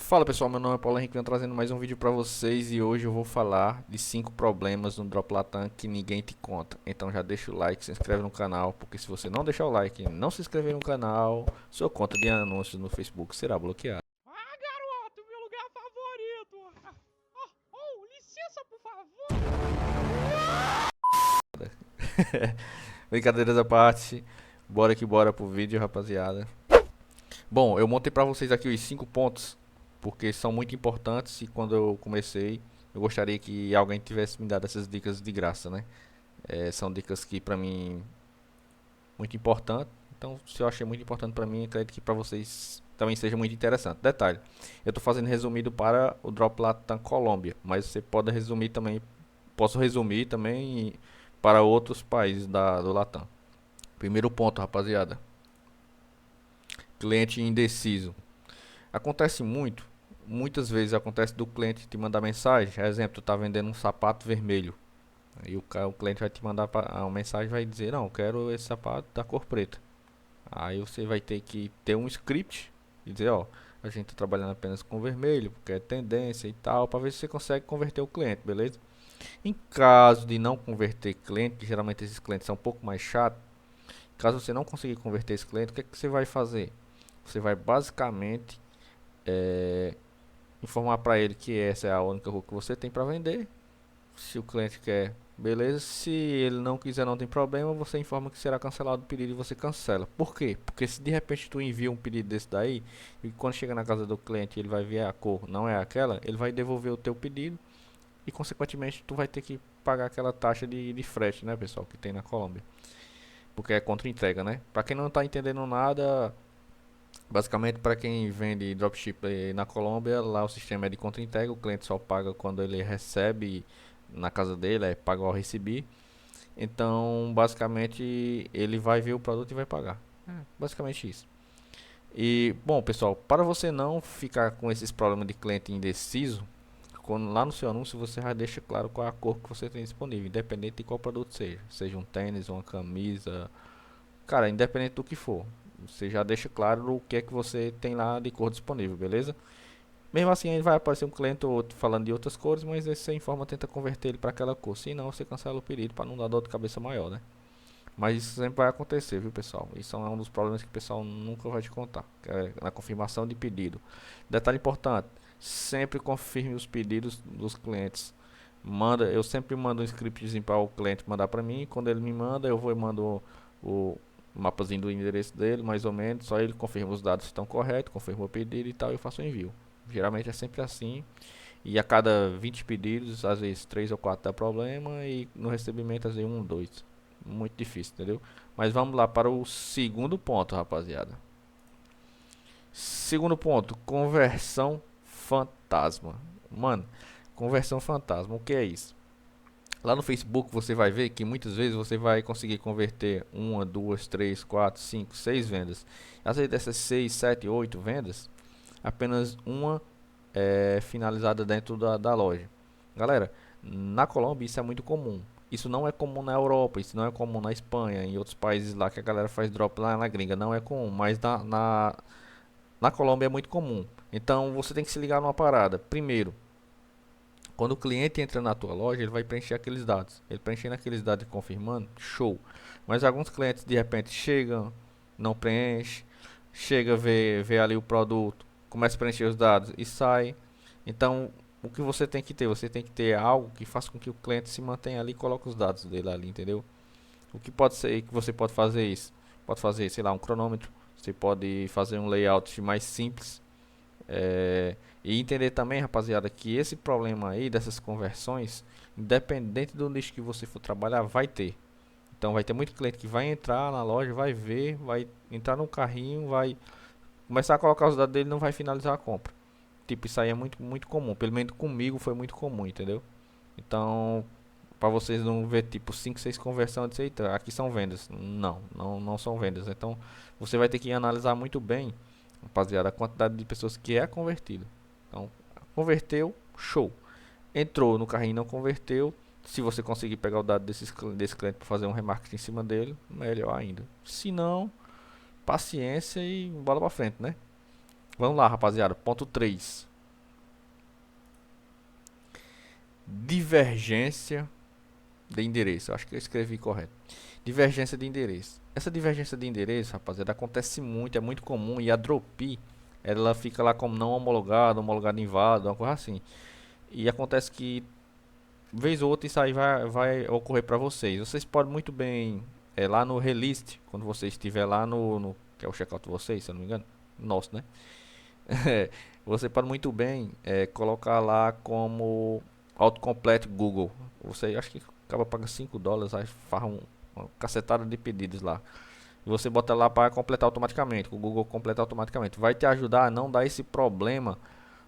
Fala pessoal, meu nome é Paulo Henrique, venho trazendo mais um vídeo pra vocês e hoje eu vou falar de 5 problemas no Drop Latam que ninguém te conta. Então já deixa o like, se inscreve no canal, porque se você não deixar o like e não se inscrever no canal, sua conta de anúncios no Facebook será bloqueada. Ah, garoto, meu lugar favorito! Licença, por favor! Brincadeiras à parte, bora que bora pro vídeo, rapaziada. Bom, eu montei pra vocês aqui os 5 pontos, porque são muito importantes e quando eu comecei, eu gostaria que alguém tivesse me dado essas dicas de graça, né? São dicas que pra mim muito importante. Então, se eu achei muito importante para mim, acredito que para vocês também seja muito interessante. Detalhe, eu estou fazendo resumido para o Drop Latam Colômbia, mas você pode resumir também, posso resumir também para outros países do Latam. Primeiro ponto, rapaziada, cliente indeciso. Acontece muito, muitas vezes acontece do cliente te mandar mensagem, exemplo, tu tá vendendo um sapato vermelho. Aí o cliente vai te mandar uma mensagem, vai dizer, não, eu quero esse sapato da cor preta. Aí você vai ter que ter um script e dizer, ó, a gente tá trabalhando apenas com vermelho, porque é tendência e tal, para ver se você consegue converter o cliente, beleza? Em caso de não converter cliente, que geralmente esses clientes são um pouco mais chatos, caso você não conseguir converter esse cliente, o que é que você vai fazer? Você vai basicamente informar para ele que essa é a única roupa que você tem para vender. Se o cliente quer, beleza. Se ele não quiser, não tem problema. Você informa que será cancelado o pedido e você cancela. Por quê? Porque se de repente tu envia um pedido desse daí e quando chega na casa do cliente ele vai ver a cor, não é aquela, ele vai devolver o teu pedido e consequentemente tu vai ter que pagar aquela taxa de frete, né, pessoal, que tem na Colômbia. Porque é contra entrega, né? Para quem não tá entendendo nada, basicamente para quem vende dropship na Colômbia, lá o sistema é de contra entrega, o cliente só paga quando ele recebe na casa dele, é pago ao receber. Então, basicamente, ele vai ver o produto e vai pagar. Basicamente isso. E, bom, pessoal, para você não ficar com esses problemas de cliente indeciso, quando lá no seu anúncio você já deixa claro qual é a cor que você tem disponível, independente de qual produto seja. Seja um tênis, uma camisa, cara, independente do que for. Você já deixa claro o que é que você tem lá de cor disponível, beleza? Mesmo assim, aí vai aparecer um cliente ou outro falando de outras cores, mas aí você informa, tenta converter ele para aquela cor. Se não, você cancela o pedido para não dar dor de cabeça maior, né? Mas isso sempre vai acontecer, viu, pessoal? Isso é um dos problemas que o pessoal nunca vai te contar, que é na confirmação de pedido. Detalhe importante: sempre confirme os pedidos dos clientes. Eu sempre mando um scriptzinho para o cliente mandar para mim. Quando ele me manda, eu vou e mando o mapazinho do endereço dele, mais ou menos. Só ele confirma os dados estão corretos, confirma o pedido e tal, e eu faço o envio. Geralmente é sempre assim. E a cada 20 pedidos, às vezes 3 ou 4 dá problema. E no recebimento, às vezes 1 ou 2. Muito difícil, entendeu? Mas vamos lá para o segundo ponto, rapaziada. Segundo ponto, conversão fantasma. Mano, conversão fantasma, o que é isso? Lá no Facebook você vai ver que muitas vezes você vai conseguir converter uma, duas, três, quatro, cinco, seis vendas. Às vezes dessas 6, 7, 8 vendas, apenas uma é finalizada dentro da loja. Galera, na Colômbia isso é muito comum. Isso não é comum na Europa, isso não é comum na Espanha, em outros países lá que a galera faz drop lá na gringa, não é comum, mas na Colômbia é muito comum. Então você tem que se ligar numa parada. Primeiro, quando o cliente entra na tua loja, ele vai preencher aqueles dados. Ele preenchendo aqueles dados e confirmando, show. Mas alguns clientes de repente chegam, não preenche, chega, vê ali o produto, começa a preencher os dados e sai. Então, o que você tem que ter? Você tem que ter algo que faça com que o cliente se mantenha ali e coloque os dados dele ali, entendeu? O que pode ser que você pode fazer isso? Pode fazer, sei lá, um cronômetro. Você pode fazer um layout mais simples. E entender também, rapaziada, que esse problema aí dessas conversões, independente do nicho que você for trabalhar, vai ter. Então vai ter muito cliente que vai entrar na loja, vai ver, vai entrar no carrinho, vai começar a colocar os dados dele e não vai finalizar a compra. Tipo, isso aí é muito comum. Pelo menos comigo foi muito comum, entendeu? Então, para vocês não ver tipo 5 6 conversões, dizer, eita, aqui são vendas. Não são vendas. Então, você vai ter que analisar muito bem, rapaziada, a quantidade de pessoas que é convertido. Então, converteu, show. Entrou no carrinho e não converteu. Se você conseguir pegar o dado desse cliente para fazer um remarketing em cima dele, melhor ainda. Se não, paciência e bola para frente, né? Vamos lá, rapaziada. Ponto 3. divergência de endereço. Eu acho que eu escrevi correto. Divergência de endereço. Essa divergência de endereço, rapaziada, acontece muito, é muito comum. E a Dropy, ela fica lá como não homologado, homologado inválido, uma coisa assim. E acontece que, vez ou outra, isso aí vai ocorrer para vocês. Vocês podem muito bem, lá no release, quando você estiver lá que é o checkout de vocês, se eu não me engano, nosso, né? Você pode muito bem colocar lá como autocomplete Google. Você acho que acaba pagando US$ 5, aí faz uma cacetada de pedidos lá. E você bota lá para completar automaticamente, o Google completa automaticamente. Vai te ajudar a não dar esse problema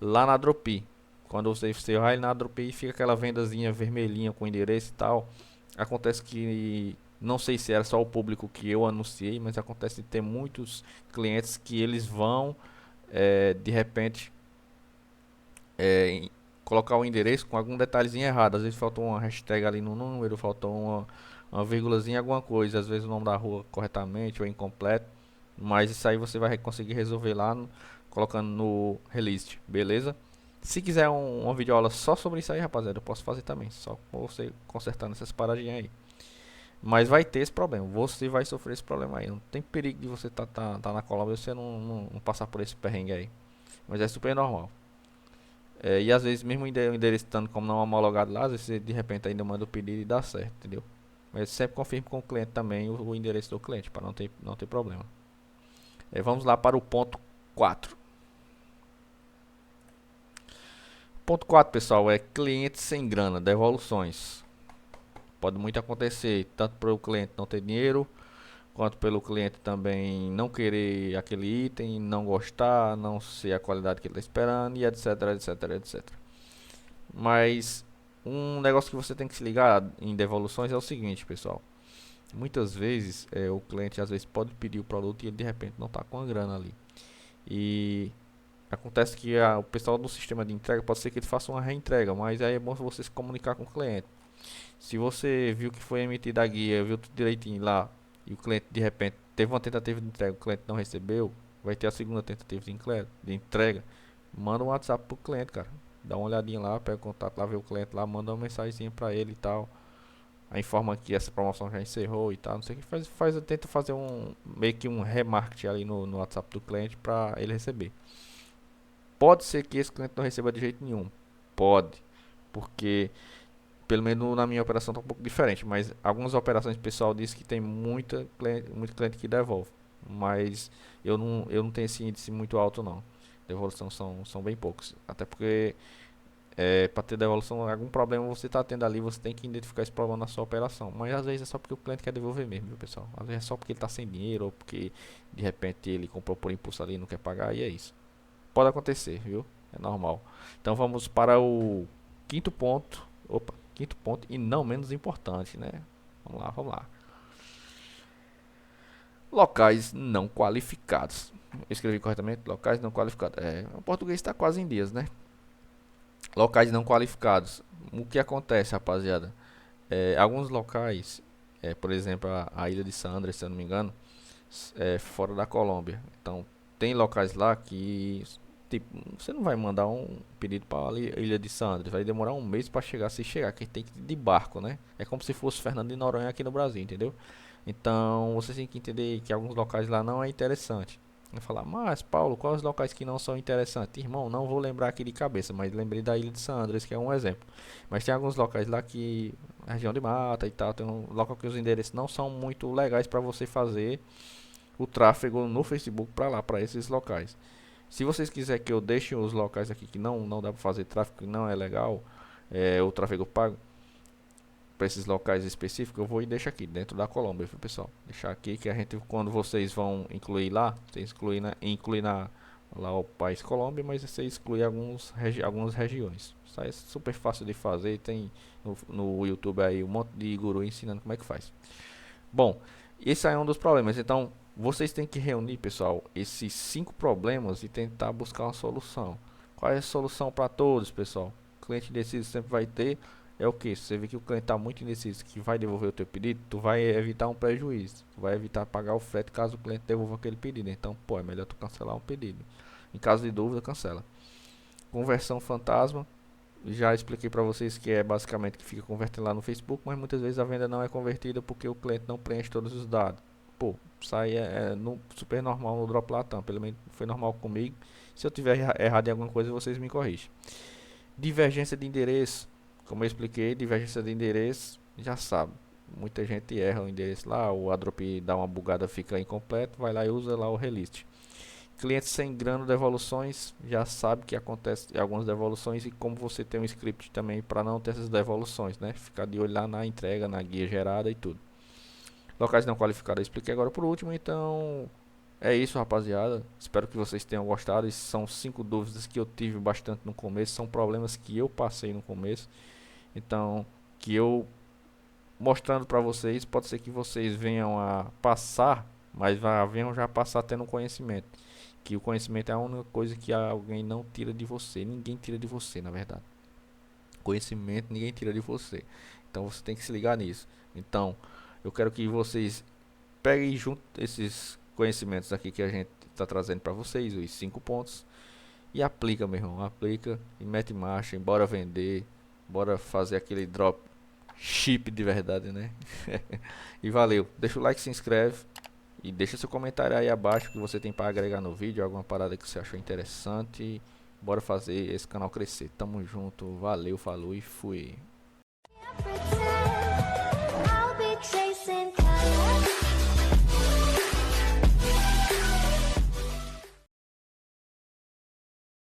lá na Dropy. Quando você vai na Dropy, fica aquela vendazinha vermelhinha com endereço e tal. Acontece que não sei se era só o público que eu anunciei, mas acontece de ter muitos clientes que eles vão de repente colocar o endereço com algum detalhezinho errado. Às vezes faltou uma hashtag ali no número, faltou uma vírgulazinha, alguma coisa. Às vezes o nome da rua corretamente ou incompleto. Mas isso aí você vai conseguir resolver lá colocando no release, beleza? Se quiser uma videoaula só sobre isso aí, rapaziada, eu posso fazer também. Só com você consertando essas paradinhas aí. Mas vai ter esse problema. Você vai sofrer esse problema aí. Não tem perigo de você tá na Colômbia e você não passar por esse perrengue aí. Mas é super normal. E às vezes, mesmo o endereço estando como não homologado lá, às vezes você de repente ainda manda o pedido e dá certo, entendeu? Mas sempre confirme com o cliente também o endereço do cliente, para não ter problema. Vamos lá para o ponto 4. Ponto 4, pessoal, é cliente sem grana, devoluções. Pode muito acontecer, tanto para o cliente não ter dinheiro, quanto pelo cliente também não querer aquele item, não gostar, não ser a qualidade que ele está esperando, e etc, etc, etc. Mas um negócio que você tem que se ligar em devoluções é o seguinte, pessoal. Muitas vezes o cliente às vezes pode pedir o produto e ele de repente não está com a grana ali. E acontece que o pessoal do sistema de entrega pode ser que ele faça uma reentrega, mas aí é bom você se comunicar com o cliente. Se você viu que foi emitida a guia, viu tudo direitinho lá, e o cliente de repente teve uma tentativa de entrega, o cliente não recebeu, vai ter a segunda tentativa de entrega, manda um WhatsApp pro cliente, cara. Dá uma olhadinha lá, pega o contato lá, vê o cliente lá, manda uma mensagem pra ele e tal. Aí informa que essa promoção já encerrou e tal, não sei o que, tenta fazer meio que um remarketing ali no WhatsApp do cliente pra ele receber. Pode ser que esse cliente não receba de jeito nenhum, pode, porque pelo menos na minha operação tá um pouco diferente, mas algumas operações o pessoal diz que tem muito cliente que devolve, mas eu não tenho esse índice muito alto não. Devolução são bem poucos, até porque para ter devolução, algum problema você está tendo ali, você tem que identificar esse problema na sua operação, mas às vezes é só porque o cliente quer devolver mesmo, viu, pessoal? Às vezes é só porque ele está sem dinheiro ou porque de repente ele comprou por impulso ali e não quer pagar, e é isso. Pode acontecer, viu? É normal. Então vamos para o quinto ponto. Opa, quinto ponto e não menos importante, né? Vamos lá, vamos lá. Locais não qualificados. Eu escrevi corretamente? Locais não qualificados. O português está quase em dias, né? Locais não qualificados. O que acontece, rapaziada? Alguns locais, por exemplo, a ilha de San Andrés, se eu não me engano, fora da Colômbia. Então, tem locais lá que tipo, você não vai mandar um pedido para a ilha de San Andrés, vai demorar um mês para chegar, se chegar, que tem que ir de barco, né? É como se fosse Fernando de Noronha aqui no Brasil, entendeu? Então, você tem que entender que alguns locais lá não é interessante. Vai falar, mas Paulo, quais os locais que não são interessantes? Irmão, não vou lembrar aqui de cabeça, mas lembrei da ilha de San Andrés, que é um exemplo. Mas tem alguns locais lá que, região de mata e tal, tem um local que os endereços não são muito legais para você fazer o tráfego no Facebook para lá, para esses locais. Se vocês quiserem que eu deixe os locais aqui que não dá para fazer tráfego, que não é legal, o tráfego pago, para esses locais específicos, eu vou e deixo aqui dentro da Colômbia, viu, pessoal? Deixar aqui que a gente, quando vocês vão incluir lá, vocês incluir lá o país Colômbia, mas você exclui algumas regiões. Isso aí é super fácil de fazer, tem no YouTube aí um monte de guru ensinando como é que faz. Bom, esse aí é um dos problemas. Então, vocês têm que reunir, pessoal, esses 5 problemas e tentar buscar uma solução. Qual é a solução para todos, pessoal? O cliente indeciso sempre vai ter. É o que? Se você vê que o cliente está muito indeciso, que vai devolver o teu pedido, tu vai evitar um prejuízo. Tu vai evitar pagar o frete caso o cliente devolva aquele pedido. Então, pô, é melhor tu cancelar um pedido. Em caso de dúvida, cancela. Conversão fantasma. já expliquei para vocês que é basicamente que fica convertendo lá no Facebook, mas muitas vezes a venda não é convertida porque o cliente não preenche todos os dados. Pô, isso aí super normal no Drop Latam, pelo menos foi normal comigo. Se eu tiver errado em alguma coisa, vocês me corrigem. Divergência de endereço, como eu expliquei, divergência de endereço, já sabe. Muita gente erra o endereço lá, o AdDrop dá uma bugada, fica incompleto, vai lá e usa lá o relist. Clientes sem grana, devoluções, já sabe que acontece algumas devoluções e como você tem um script também para não ter essas devoluções, né? Ficar de olho lá na entrega, na guia gerada e tudo. Locais não qualificados, eu expliquei agora por último, então é isso, rapaziada. Espero que vocês tenham gostado. Essas são 5 dúvidas que eu tive bastante no começo, são problemas que eu passei no começo. Então, que eu mostrando para vocês, pode ser que vocês venham a passar, mas venham já passar tendo conhecimento. Que o conhecimento é a única coisa que alguém não tira de você. Ninguém tira de você, na verdade. Conhecimento ninguém tira de você. Então você tem que se ligar nisso. Então, eu quero que vocês peguem junto esses conhecimentos aqui que a gente está trazendo para vocês, os 5 pontos, e aplica, meu irmão. Aplica e mete marcha, bora vender, bora fazer aquele drop chip de verdade, né? E valeu. Deixa o like, se inscreve e deixa seu comentário aí abaixo que você tem para agregar no vídeo, alguma parada que você achou interessante. Bora fazer esse canal crescer. Tamo junto, valeu, falou e fui.